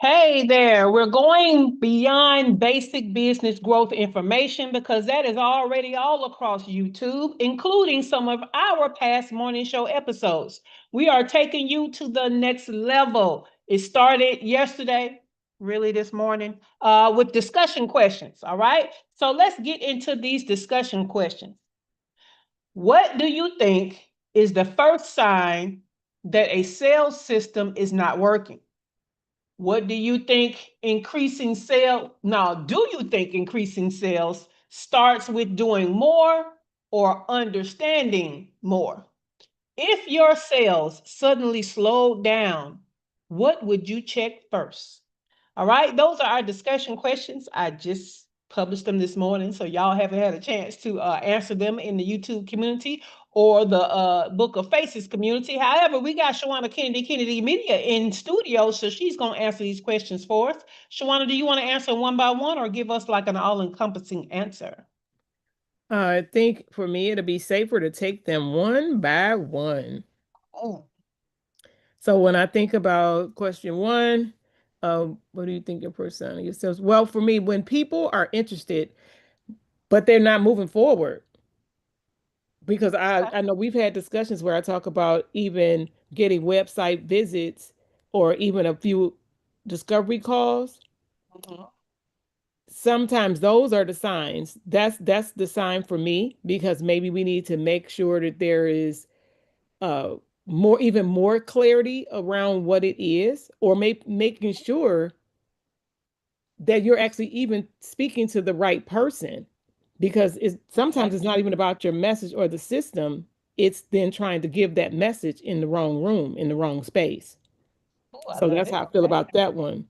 Hey there, we're going beyond basic business growth information because that is already all across YouTube, including some of our past morning show episodes. We are taking you to the next level. It started yesterday, really this morning, with discussion questions. All right. So let's get into these discussion questions. What do you think is the first sign that a sales system is not working? What do you think increasing sales? Now, do you think increasing sales starts with doing more or understanding more? If your sales suddenly slowed down, what would you check first? All right, those are our discussion questions. I just published them this morning, so y'all haven't had a chance to answer them in the YouTube community or the Book of Faces community. However, we got Shawana Kennedy Media in studio, so she's going to answer these questions for us. Shawana, do you want to answer one by one or give us like an all-encompassing answer? I think for me, it'll be safer to take them one by one. Oh, So when I think about question one, what do you think your persona yourselves? Well, for me, when people are interested, but they're not moving forward, because I know we've had discussions where I talk about even getting website visits or even a few discovery calls. okay. Sometimes those are the signs. That's the sign for me because maybe we need to make sure that there is uh even more clarity around what it is, or making sure that you're actually even speaking to the right person, because it's sometimes Okay. it's not even about your message or the system. It's then trying to give that message in the wrong room, in the wrong space. Oh, I So love that's it. how I feel Okay. about that one.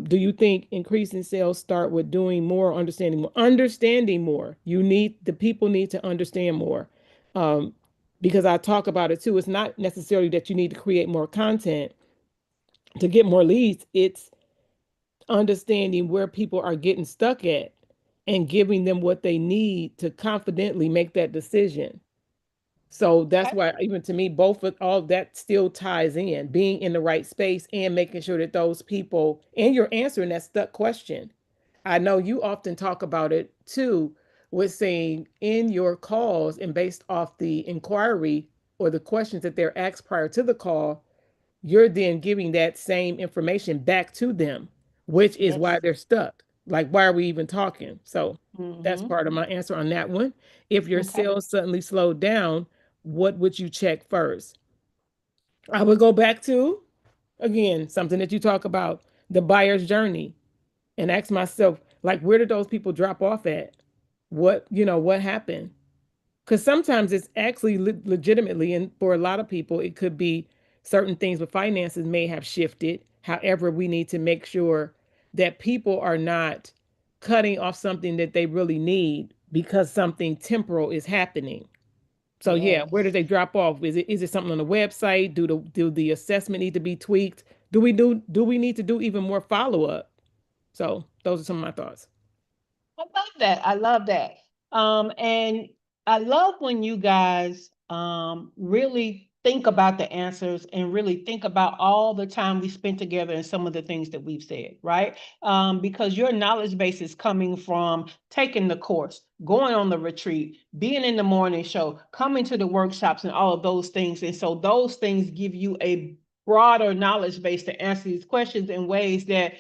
Do you think increasing sales start with doing more, understanding more? Understanding more. The people need to understand more. Um, because I talk about it too. It's not necessarily that you need to create more content to get more leads. It's understanding where people are getting stuck at and giving them what they need to confidently make that decision. So that's Okay. why, even to me, both of all that still ties in being in the right space and making sure that those people, and you're answering that stuck question. I know you often talk about it too, with saying in your calls and based off the inquiry or the questions that they're asked prior to the call, you're then giving that same information back to them, which is why Yes. they're stuck. Like, why are we even talking? So that's Mm-hmm. part of my answer on that one. If your Okay. sales suddenly slowed down, what would you check first? I would go back to, again, something that you talk about, the buyer's journey, and ask myself, like, where did those people drop off at? What happened? Because sometimes it's actually legitimately, and for a lot of people, it could be certain things with finances may have shifted. However, we need to make sure that people are not cutting off something that they really need because something temporal is happening. So yeah, where do Yes. they drop off? Is it something on the website? Do the assessment need to be tweaked? Do we need to do even more follow up? So those are some of my thoughts. I love that. I love that. And I love when you guys really think about the answers and really think about all the time we spent together and some of the things that we've said, right? Because your knowledge base is coming from taking the course, going on the retreat, being in the morning show, coming to the workshops, and all of those things. And so those things give you a broader knowledge base to answer these questions in ways that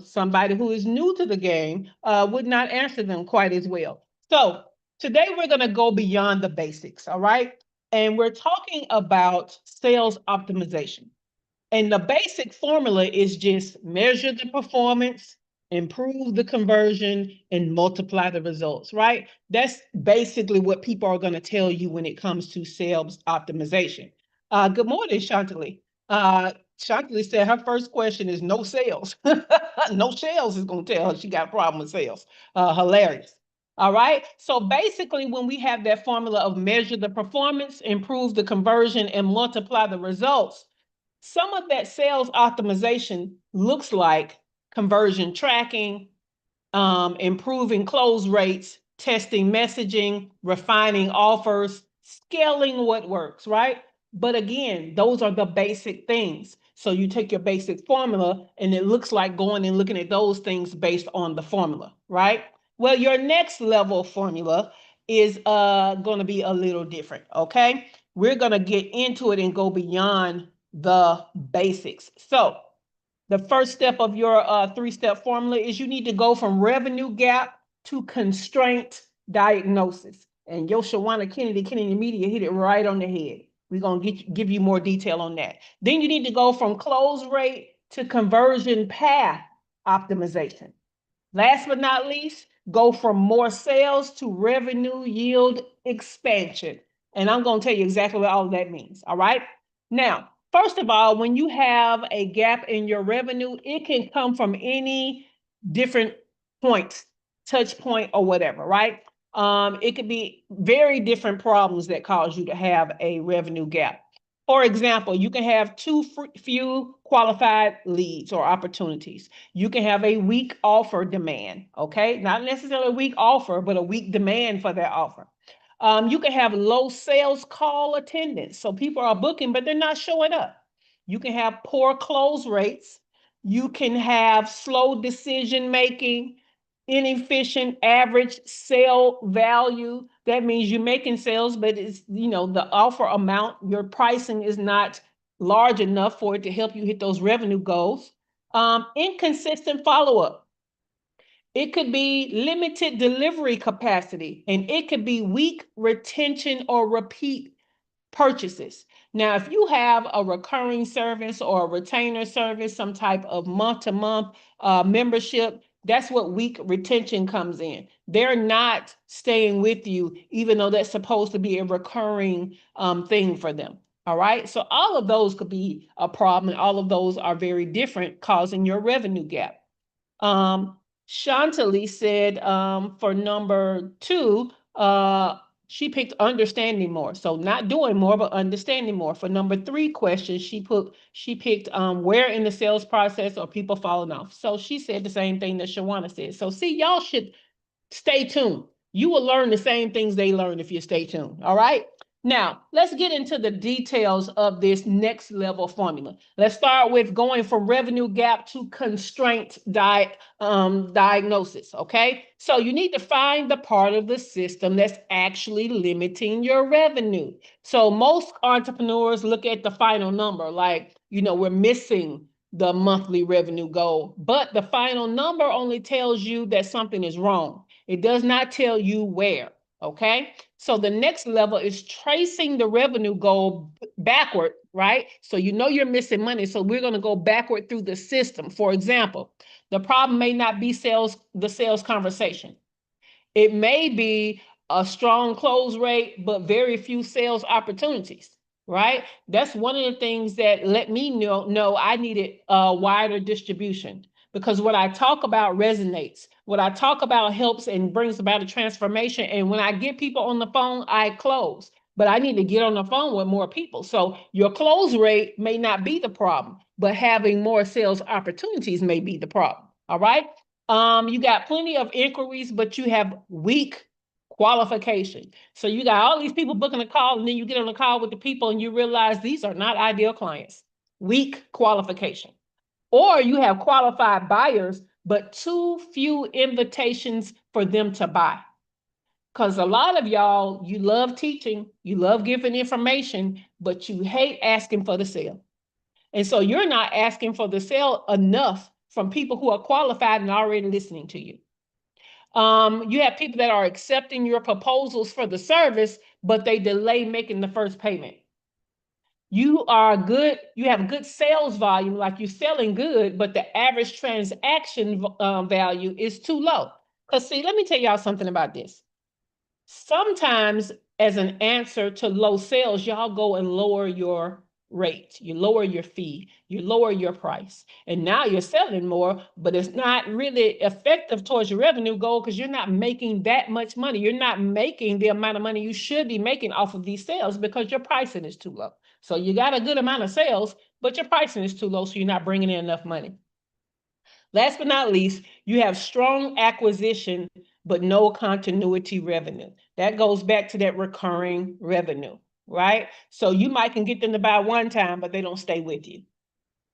somebody who is new to the game would not answer them quite as well. So today we're going to go beyond the basics, all right? And we're talking about sales optimization. And the basic formula is just measure the performance, improve the conversion, and multiply the results, right? That's basically what people are going to tell you when it comes to sales optimization. Good morning, Shantali. Shantali said her first question is no sales. No sales is going to tell her she got a problem with sales. Hilarious. All right. So basically, when we have that formula of measure the performance, improve the conversion, and multiply the results, some of that sales optimization looks like conversion tracking, improving close rates, testing messaging, refining offers, scaling what works, right? But again, those are the basic things. So you take your basic formula and it looks like going and looking at those things based on the formula, right? Well, your next level formula is going to be a little different, okay? We're going to get into it and go beyond the basics. So the first step of your three-step formula is you need to go from revenue gap to constraint diagnosis. And your Shawana Kennedy Media hit it right on the head. We're going to give you more detail on that. Then you need to go from close rate to conversion path optimization. Last but not least, go from more sales to revenue yield expansion. And I'm going to tell you exactly what all of that means. All right. Now, first of all, when you have a gap in your revenue, it can come from any different points, touch point or whatever, right? It could be very different problems that cause you to have a revenue gap. For example, you can have too few qualified leads or opportunities. You can have a weak offer demand, okay? Not necessarily a weak offer, but a weak demand for that offer. You can have low sales call attendance. So people are booking, but they're not showing up. You can have poor close rates. You can have slow decision making, inefficient average sale value. That means you're making sales, but it's, the offer amount, your pricing is not large enough for it to help you hit those revenue goals. Inconsistent follow-up. It could be limited delivery capacity, and it could be weak retention or repeat purchases. Now, if you have a recurring service or a retainer service, some type of month-to-month membership, that's what weak retention comes in. They're not staying with you, even though that's supposed to be a recurring thing for them. All right. So all of those could be a problem, and all of those are very different, causing your revenue gap. Shantali said for number 2, she picked understanding more. So not doing more, but understanding more. For number 3 question, she picked where in the sales process are people falling off. So she said the same thing that Shawana said. So see, y'all should stay tuned. You will learn the same things they learn if you stay tuned. All right. Now, let's get into the details of this next level formula. Let's start with going from revenue gap to constraint diagnosis, okay? So you need to find the part of the system that's actually limiting your revenue. So most entrepreneurs look at the final number, like, we're missing the monthly revenue goal, but the final number only tells you that something is wrong. It does not tell you where. Okay. So the next level is tracing the revenue goal backward, right? So you're missing money. So we're going to go backward through the system. For example, the problem may not be the sales conversation. It may be a strong close rate, but very few sales opportunities, right? That's one of the things that let me know I needed a wider distribution, because what I talk about resonates. What I talk about helps and brings about a transformation. And when I get people on the phone, I close. But I need to get on the phone with more people. So your close rate may not be the problem, but having more sales opportunities may be the problem. All right. You got plenty of inquiries, but you have weak qualification. So you got all these people booking a call, and then you get on a call with the people and you realize these are not ideal clients. Weak qualification. Or you have qualified buyers, but too few invitations for them to buy. Because a lot of y'all, you love teaching, you love giving information, but you hate asking for the sale. And so you're not asking for the sale enough from people who are qualified and already listening to you. You have people that are accepting your proposals for the service, but they delay making the first payment. You have good sales volume, like you're selling good, but the average transaction value is too low. Because see, let me tell y'all something about this. Sometimes as an answer to low sales, y'all go and lower your rate, you lower your fee, you lower your price, and now you're selling more, but it's not really effective towards your revenue goal because you're not making that much money. You're not making the amount of money you should be making off of these sales because your pricing is too low. So you got a good amount of sales, but your pricing is too low, so you're not bringing in enough money. Last but not least, you have strong acquisition, but no continuity revenue. That goes back to that recurring revenue. right? So you might can get them to buy one time, but they don't stay with you.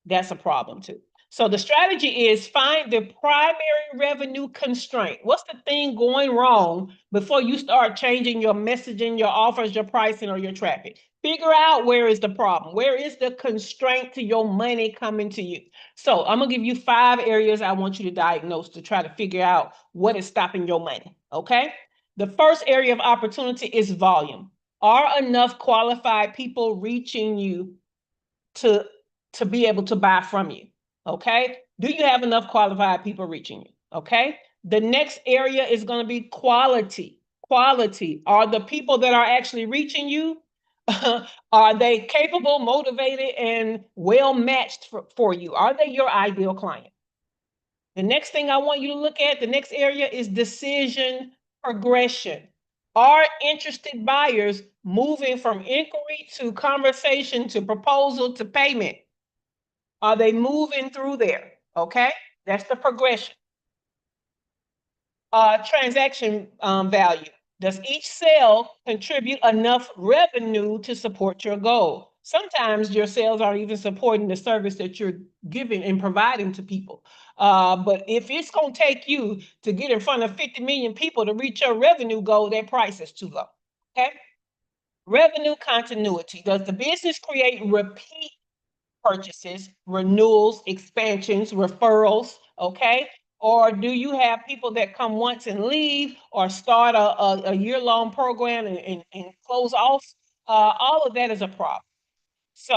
That's a problem too. So the strategy is find the primary revenue constraint. What's the thing going wrong before you start changing your messaging, your offers, your pricing, or your traffic? Figure out where is the problem. Where is the constraint to your money coming to you? So I'm gonna give you 5 areas I want you to diagnose to try to figure out what is stopping your money. Okay. The first area of opportunity is volume. Are enough qualified people reaching you to to be able to buy from you? Okay. Do you have enough qualified people reaching you? Okay. The next area is going to be quality. Quality. Are the people that are actually reaching you, are they capable, motivated, and well matched for you? Are they your ideal client? The next thing I want you to look at, the next area, is decision progression. Are interested buyers moving from inquiry to conversation to proposal to payment? Are they moving through there? Okay, that's the progression. Transaction value. Does each sale contribute enough revenue to support your goal? Sometimes your sales aren't even supporting the service that you're giving and providing to people. But if it's going to take you to get in front of 50 million people to reach your revenue goal, that price is too low. Okay. Revenue continuity. Does the business create repeat purchases, renewals, expansions, referrals, okay? Or do you have people that come once and leave, or start a year-long program and close off? All of that is a problem. So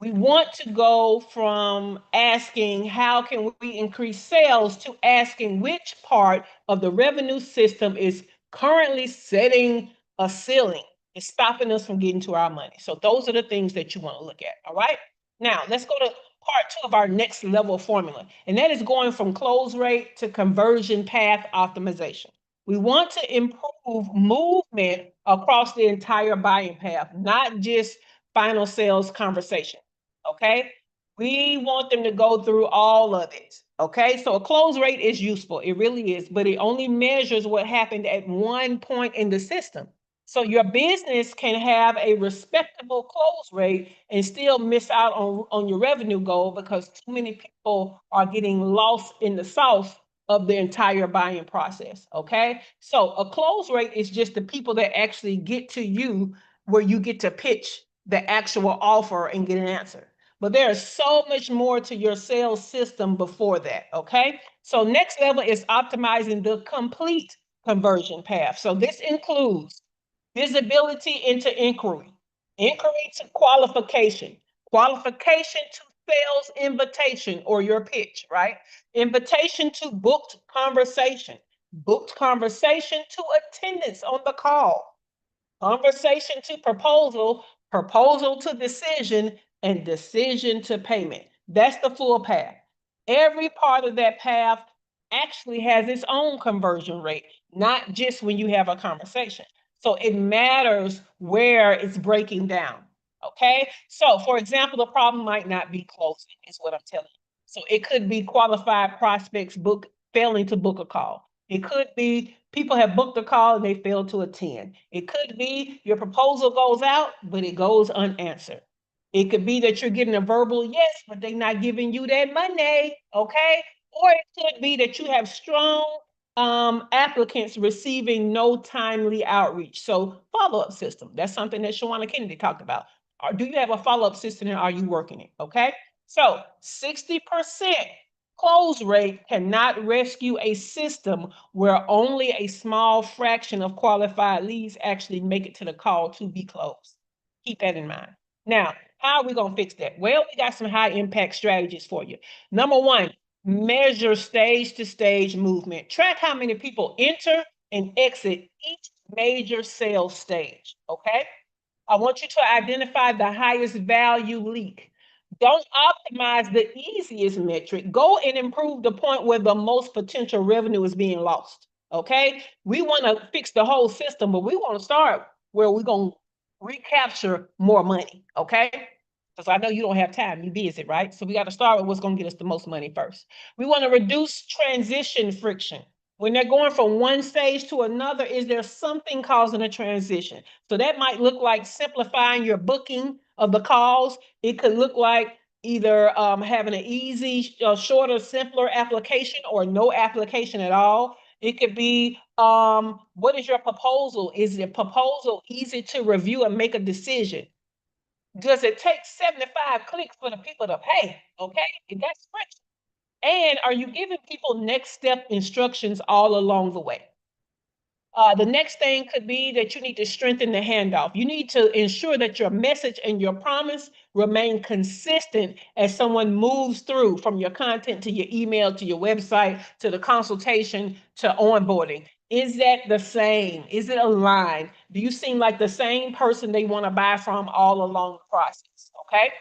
we want to go from asking how can we increase sales to asking which part of the revenue system is currently setting a ceiling. It's stopping us from getting to our money. So those are the things that you want to look at. All right. Now let's go to part 2 of our next level formula, and that is going from close rate to conversion path optimization. We want to improve movement across the entire buying path, not just final sales conversation. Okay. We want them to go through all of it. Okay. So a close rate is useful. It really is, but it only measures what happened at one point in the system. So your business can have a respectable close rate and still miss out on your revenue goal because too many people are getting lost in the sauce of the entire buying process. Okay. So a close rate is just the people that actually get to you where you get to pitch the actual offer and get an answer. But there is so much more to your sales system before that. Okay. So next level is optimizing the complete conversion path. So this includes visibility into inquiry, inquiry to qualification, qualification to sales invitation or your pitch, right? Invitation to booked conversation to attendance on the call, conversation to proposal, proposal to decision, and decision to payment. That's the full path. Every part of that path actually has its own conversion rate, not just when you have a conversation. So it matters where it's breaking down. Okay. So, for example, the problem might not be closing, is what I'm telling you. So it could be qualified prospects failing to book a call. It could be people have booked a call and they fail to attend. It could be your proposal goes out, but it goes unanswered. It could be that you're getting a verbal yes, but they're not giving you that money. Okay. Or it could be that you have strong applicants receiving no timely outreach. So follow-up system. That's something that Shawana Kennedy talked about. Or do you have a follow-up system and are you working it? Okay. So 60% close rate cannot rescue a system where only a small fraction of qualified leads actually make it to the call to be closed. Keep that in mind. Now, how are we going to fix that? Well, we got some high impact strategies for you. Number one, measure stage to stage movement. Track how many people enter and exit each major sales stage. Okay. I want you to identify the highest value leak. Don't optimize the easiest metric. Go and improve the point where the most potential revenue is being lost. Okay. We want to fix the whole system, but we want to start where we're going to recapture more money. Okay. Because I know you don't have time. You're busy, right? So we got to start with what's going to get us the most money first. We want to reduce transition friction. When they're going from one stage to another, is there something causing a transition? So that might look like simplifying your booking of the calls. It could look like either having an easy, shorter, simpler application or no application at all. It could be what is your proposal? Is the proposal easy to review and make a decision? Does it take 75 clicks for the people to pay? Okay, that's friction. And are you giving people next step instructions all along the way? The next thing could be that you need to strengthen the handoff. You need to ensure that your message and your promise remain consistent as someone moves through from your content to your email to your website to the consultation to onboarding. Is that the same? Is it aligned? Do you seem like the same person they want to buy from all along the process? Okay.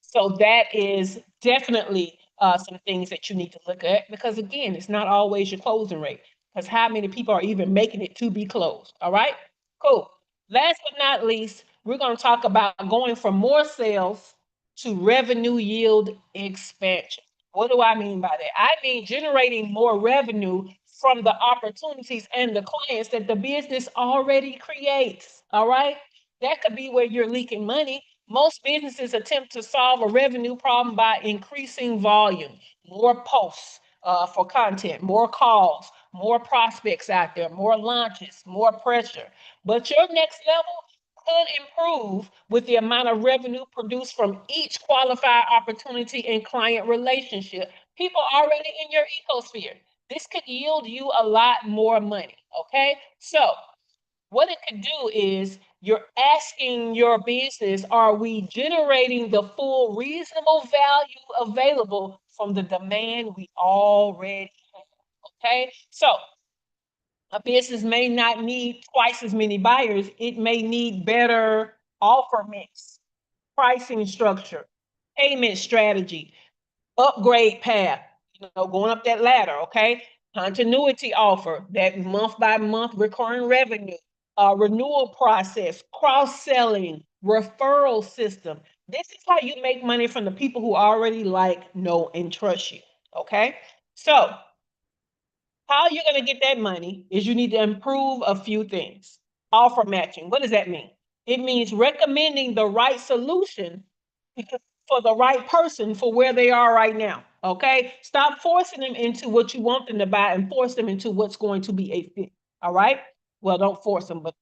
So that is definitely some things that you need to look at because again, it's not always your closing rate because how many people are even making it to be closed? All right, cool. Last but not least, we're going to talk about going from more sales to revenue yield expansion. What do I mean by that? I mean generating more revenue from the opportunities and the clients that the business already creates. All right, that could be where you're leaking money. Most businesses attempt to solve a revenue problem by increasing volume, more posts for content, more calls, more prospects out there, more launches, more pressure. But your next level could improve with the amount of revenue produced from each qualified opportunity and client relationship. People already in your ecosphere. This could yield you a lot more money. Okay. So, what it could do is you're asking your business, are we generating the full reasonable value available from the demand we already have? Okay. So a business may not need twice as many buyers, it may need better offer mix, pricing structure, payment strategy, upgrade path, going up that ladder, okay? Continuity offer, that month by month recurring revenue, renewal process, cross selling, referral system. This is how you make money from the people who already like, know, and trust you, okay? So, how you're going to get that money is you need to improve a few things. Offer matching. What does that mean? It means recommending the right solution for the right person for where they are right now. Okay. Stop forcing them into what you want them to buy and force them into what's going to be a fit. All right. Well, don't force them, but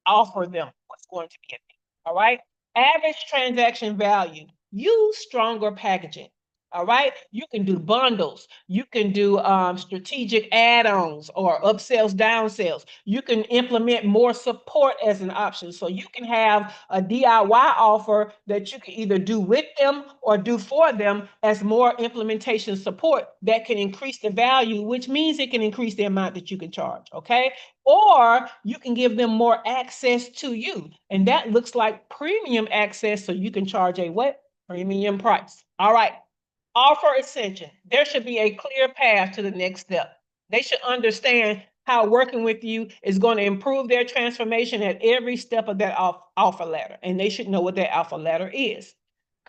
offer them what's going to be a fit. All right. Average transaction value. Use stronger packaging. All right. You can do bundles. You can do strategic add-ons or upsells, downsells. You can implement more support as an option. So you can have a DIY offer that you can either do with them or do for them as more implementation support that can increase the value, which means it can increase the amount that you can charge. Okay. Or you can give them more access to you. And that looks like premium access. So you can charge a what? Premium price. All right. Offer ascension. There should be a clear path to the next step. They should understand how working with you is going to improve their transformation at every step of that alpha ladder. And they should know what that alpha ladder is.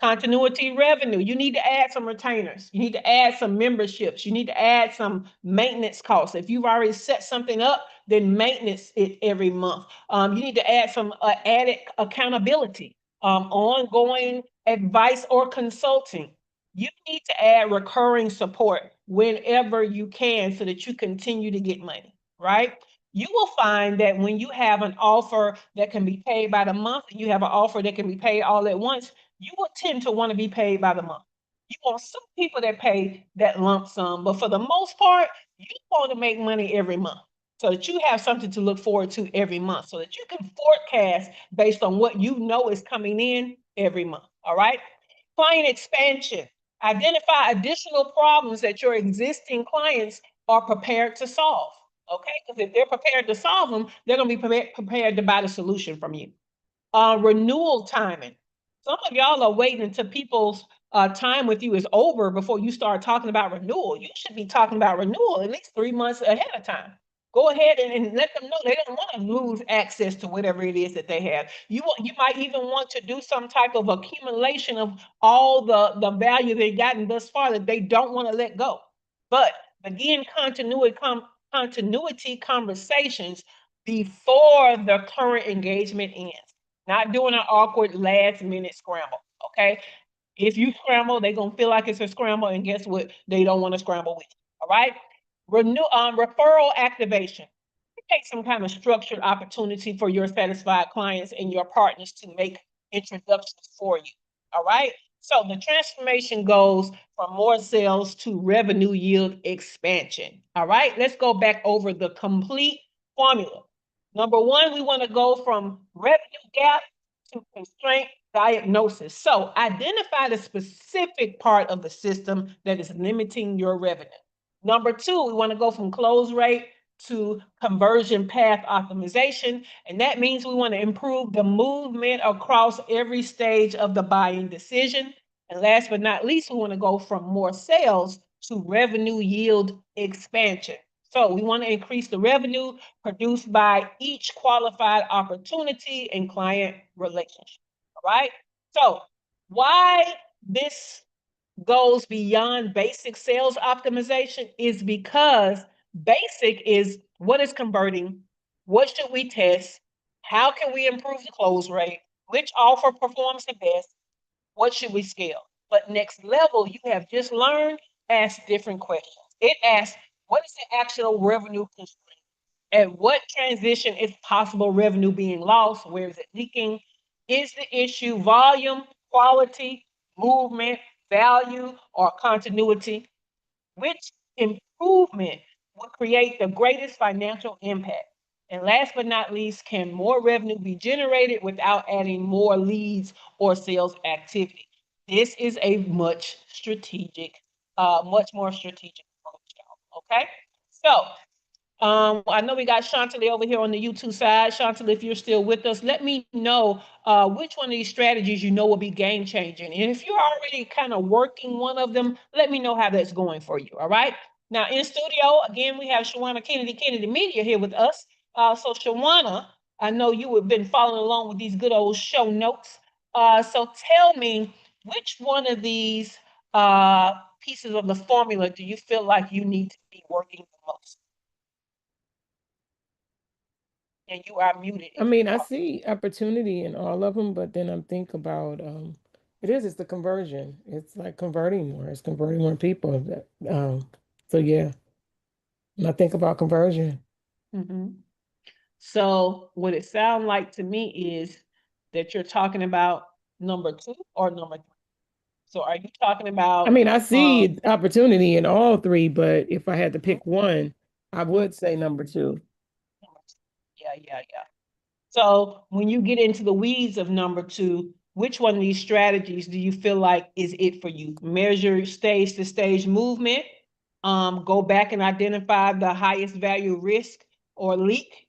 Continuity revenue. You need to add some retainers. You need to add some memberships. You need to add some maintenance costs. If you've already set something up, then maintenance it every month. You need to add some added accountability, ongoing advice or consulting. You need to add recurring support whenever you can so that you continue to get money, right? You will find that when you have an offer that can be paid by the month, you have an offer that can be paid all at once, you will tend to want to be paid by the month. You want some people that pay that lump sum, but for the most part, you want to make money every month so that you have something to look forward to every month so that you can forecast based on what you know is coming in every month. All right. Client expansion. Identify additional problems that your existing clients are prepared to solve. Okay, because if they're prepared to solve them, they're going to be prepared to buy the solution from you. Renewal timing. Some of y'all are waiting until people's time with you is over before you start talking about renewal. You should be talking about renewal at least 3 months ahead of time. Go ahead and let them know they don't want to lose access to whatever it is that they have. You might even want to do some type of accumulation of all the value they've gotten thus far that they don't want to let go. But again, continuity continuity conversations before the current engagement ends. Not doing an awkward last minute scramble. Okay. If you scramble, they're gonna feel like it's a scramble, and guess what? They don't want to scramble with you. All right. Referral activation. Take some kind of structured opportunity for your satisfied clients and your partners to make introductions for you. All right. So the transformation goes from more sales to revenue yield expansion. All right. Let's go back over the complete formula. Number one, we want to go from revenue gap to constraint diagnosis. So identify the specific part of the system that is limiting your revenue. Number two, we want to go from close rate to conversion path optimization. And that means we want to improve the movement across every stage of the buying decision. And last but not least, we want to go from more sales to revenue yield expansion. So we want to increase the revenue produced by each qualified opportunity and client relationship. All right. So why this goes beyond basic sales optimization is because basic is what is converting, what should we test, how can we improve the close rate, which offer performs the best, what should we scale. But next level, you have just learned, ask different questions. It asks, what is the actual revenue constraint? At what transition is possible revenue being lost? Where is it leaking? Is the issue volume, quality, movement, value, or continuity? Which improvement will create the greatest financial impact? And last but not least, can more revenue be generated without adding more leads or sales activity? This is a much more strategic approach, y'all. Okay. So I know we got Chantilly over here on the YouTube side. Chantilly, if you're still with us, let me know which one of these strategies you know will be game changing. And if you're already kind of working one of them, let me know how that's going for you. All right. Now in studio, again, we have Shawana Kennedy Media here with us. So Shawana, I know you have been following along with these good old show notes. So tell me, which one of these pieces of the formula do you feel like you need to be working the most? And you are muted I if mean, you I are. see opportunity in all of them, but then I'm think about it's the conversion. It's like converting more. It's converting more people. So yeah, and I think about conversion. Mhm. So what it sounds like to me is that you're talking about number two or number three. So are you talking I about mean, I see opportunity in all three, but if I had to pick one, I mhm, would say number two. number two? Yeah, yeah, yeah. So when you get into the weeds of number two, which one of these strategies do you feel like is it for you? Measure stage to stage movement, go back and identify the highest value risk or leak,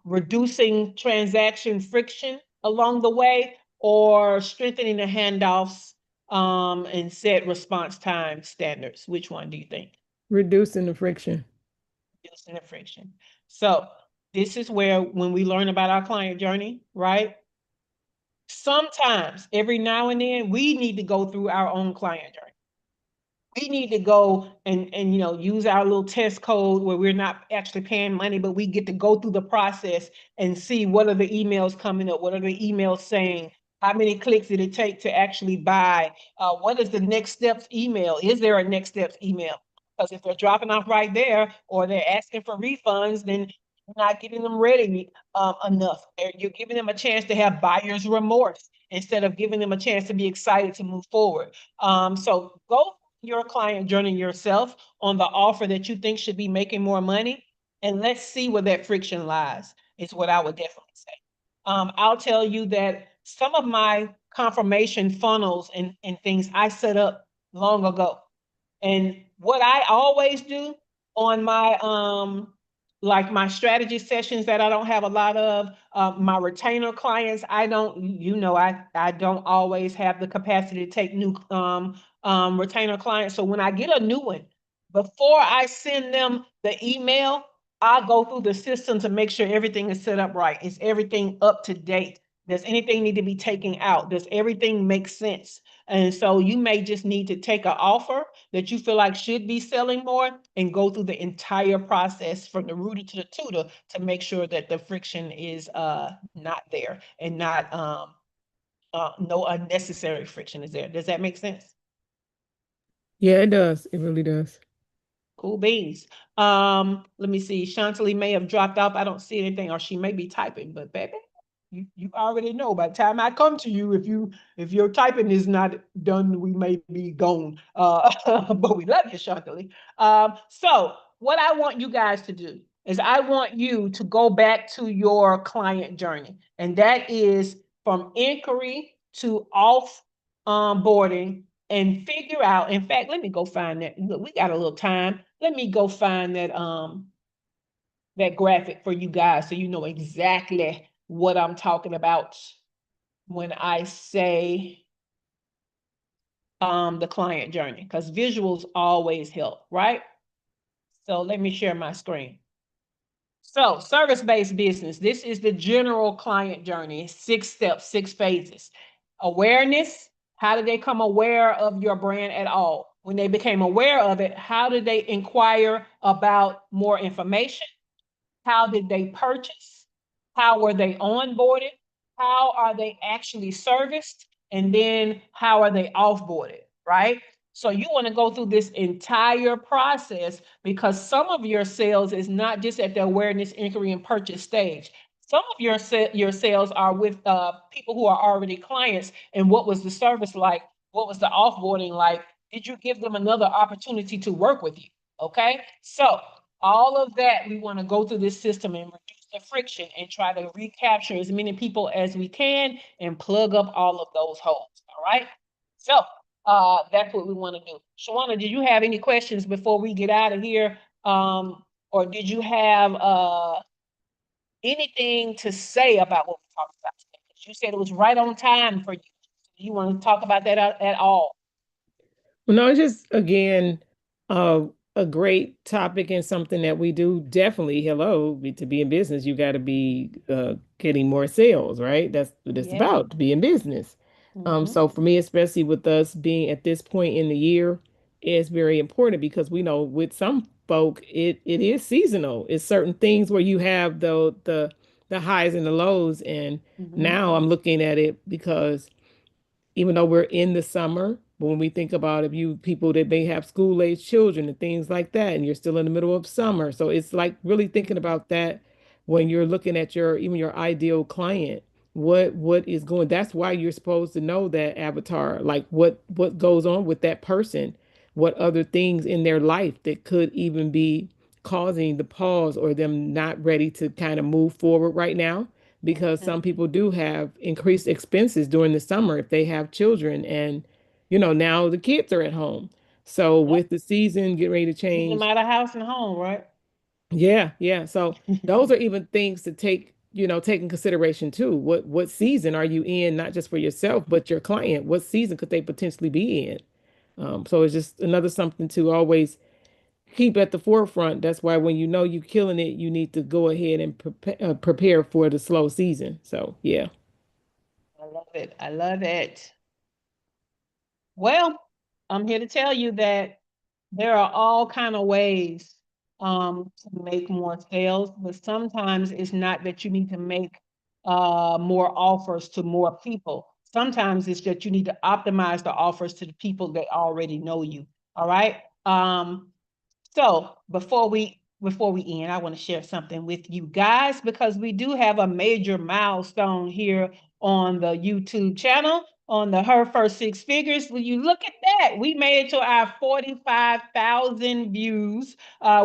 reducing transaction friction along the way, or strengthening the handoffs and set response time standards. Which one do you think? Reducing the friction. Reducing the friction. So this is where when we learn about our client journey, right? Sometimes every now and then we need to go through our own client journey. We need to go and use our little test code where we're not actually paying money, but we get to go through the process and see what are the emails coming up, what are the emails saying, how many clicks did it take to actually buy, what is the next steps email, is there a next steps email? Because if they're dropping off right there or they're asking for refunds, then you're not getting them ready enough. You're giving them a chance to have buyer's remorse instead of giving them a chance to be excited to move forward. So go your client journey yourself on the offer that you think should be making more money, and let's see where that friction lies, is what I would definitely say. I'll tell you that some of my confirmation funnels and things I set up long ago. And what I always do on my like my strategy sessions that I don't have a lot of, my retainer clients, I don't, I don't always have the capacity to take new retainer clients. So when I get a new one, before I send them the email, I go through the system to make sure everything is set up right. Is everything up to date? Does anything need to be taken out? Does everything make sense? And so you may just need to take an offer that you feel like should be selling more and go through the entire process from the rooter to the tutor to make sure that the friction is not there and not no unnecessary friction is there. Does that make sense? Yeah, it does. It really does. Cool beans. Let me see. Chantilly may have dropped off. I don't see anything, or she may be typing, but baby, you already know by the time I come to you, if your typing is not done, we may be gone. But we love you, Chantilly. So what I want you guys to do is I want you to go back to your client journey, and that is from inquiry to off boarding and figure out. In fact, let me go find that. Look, we got a little time. Let me go find that graphic for you guys so you know exactly what I'm talking about when I say the client journey, because visuals always help, right? So let me share my screen. So service-based business, this is the general client journey, 6 steps, 6 phases. Awareness, how did they become aware of your brand at all? When they became aware of it, how did they inquire about more information? How did they purchase? How were they onboarded? How are they actually serviced? And then how are they offboarded, right? So you want to go through this entire process because some of your sales is not just at the awareness, inquiry, and purchase stage. Some of your sales are with people who are already clients. And what was the service like? What was the offboarding like? Did you give them another opportunity to work with you? Okay, so all of that, we want to go through this system and reduce the friction and try to recapture as many people as we can and plug up all of those holes. All right. So that's what we want to do. Shawana, did you have any questions before we get out of here? Or did you have anything to say about what we talked about today? You said it was right on time for you. Do you want to talk about that at all? Well, no, it's just again uh, a great topic and something that we do definitely. Hello, to be in business, you got to be getting more sales, right? That's what it's Yeah. about, to be in business. Mm-hmm. So for me, especially with us being at this point in the year, it's very important because we know with some folk it is seasonal. It's certain things where you have the highs and the lows, and Mm-hmm. now I'm looking at it because even though we're in the summer, but when we think about if you people that may have school age children and things like that, and you're still in the middle of summer. So it's like really thinking about that when you're looking at your even your ideal client. What is going, that's why you're supposed to know that avatar, like what goes on with that person, what other things in their life that could even be causing the pause or them not ready to kind of move forward right now, because Mm-hmm. some people do have increased expenses during the summer if they have children, and now the kids are at home, so Yep. with the season getting ready to Keeping them change. out of house and home, right? Yeah, yeah, so those are even things to take in consideration too. What season are you in, not just for yourself but your client? What season could they potentially be in? So it's just another something to always keep at the forefront. That's why when you're killing it, you need to go ahead and prepare for the slow season. So yeah. I love it. I love it. Well, I'm here to tell you that there are all kind of ways to make more sales, but sometimes it's not that you need to make more offers to more people. Sometimes it's that you need to optimize the offers to the people that already know you. All right. So before we end, I want to share something with you guys because we do have a major milestone here on the YouTube channel on the Her First Six Figures. Will you look at that? We made it to our 45,000 views.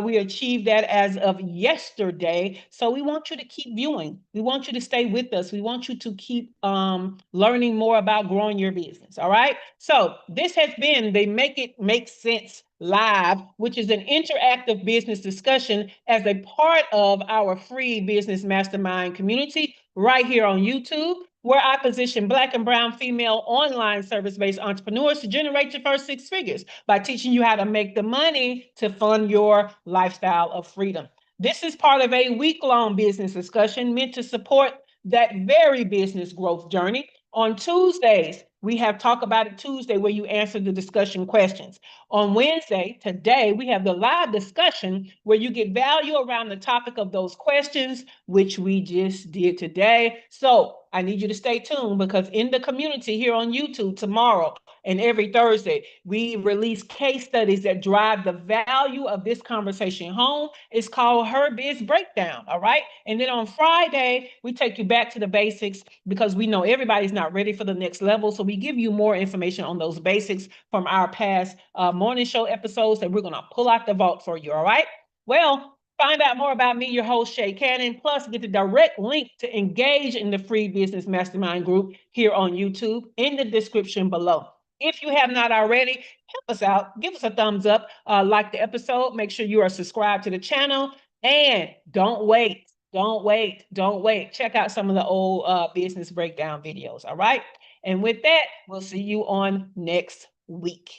We achieved that as of yesterday. So we want you to keep viewing. We want you to stay with us. We want you to keep learning more about growing your business. All right. So this has been the Make It Make Sense Live, which is an interactive business discussion as a part of our free business mastermind community right here on YouTube, where I position Black and Brown female online service based entrepreneurs to generate your first 6 figures by teaching you how to make the money to fund your lifestyle of freedom. This is part of a week long business discussion meant to support that very business growth journey. On Tuesdays, we have Talk About It Tuesday, where you answer the discussion questions. On Wednesday, today, we have the live discussion where you get value around the topic of those questions, which we just did today. So I need you to stay tuned, because in the community here on YouTube tomorrow and every Thursday, we release case studies that drive the value of this conversation home. It's called Her Biz Breakdown, all right? And then on Friday, we take you back to the basics, because we know everybody's not ready for the next level. So we give you more information on those basics from our past morning show episodes that we're going to pull out the vault for you, all right? Well, find out more about me, your host, Shay Cannon, plus get the direct link to engage in the free business mastermind group here on YouTube in the description below. If you have not already, help us out. Give us a thumbs up, like the episode. Make sure you are subscribed to the channel. And don't wait. Don't wait. Don't wait. Check out some of the old business breakdown videos. All right. And with that, we'll see you on next week.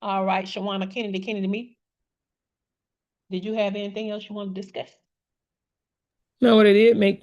All right, Shawana Kennedy me. Did you have anything else you want to discuss? No, what it did make me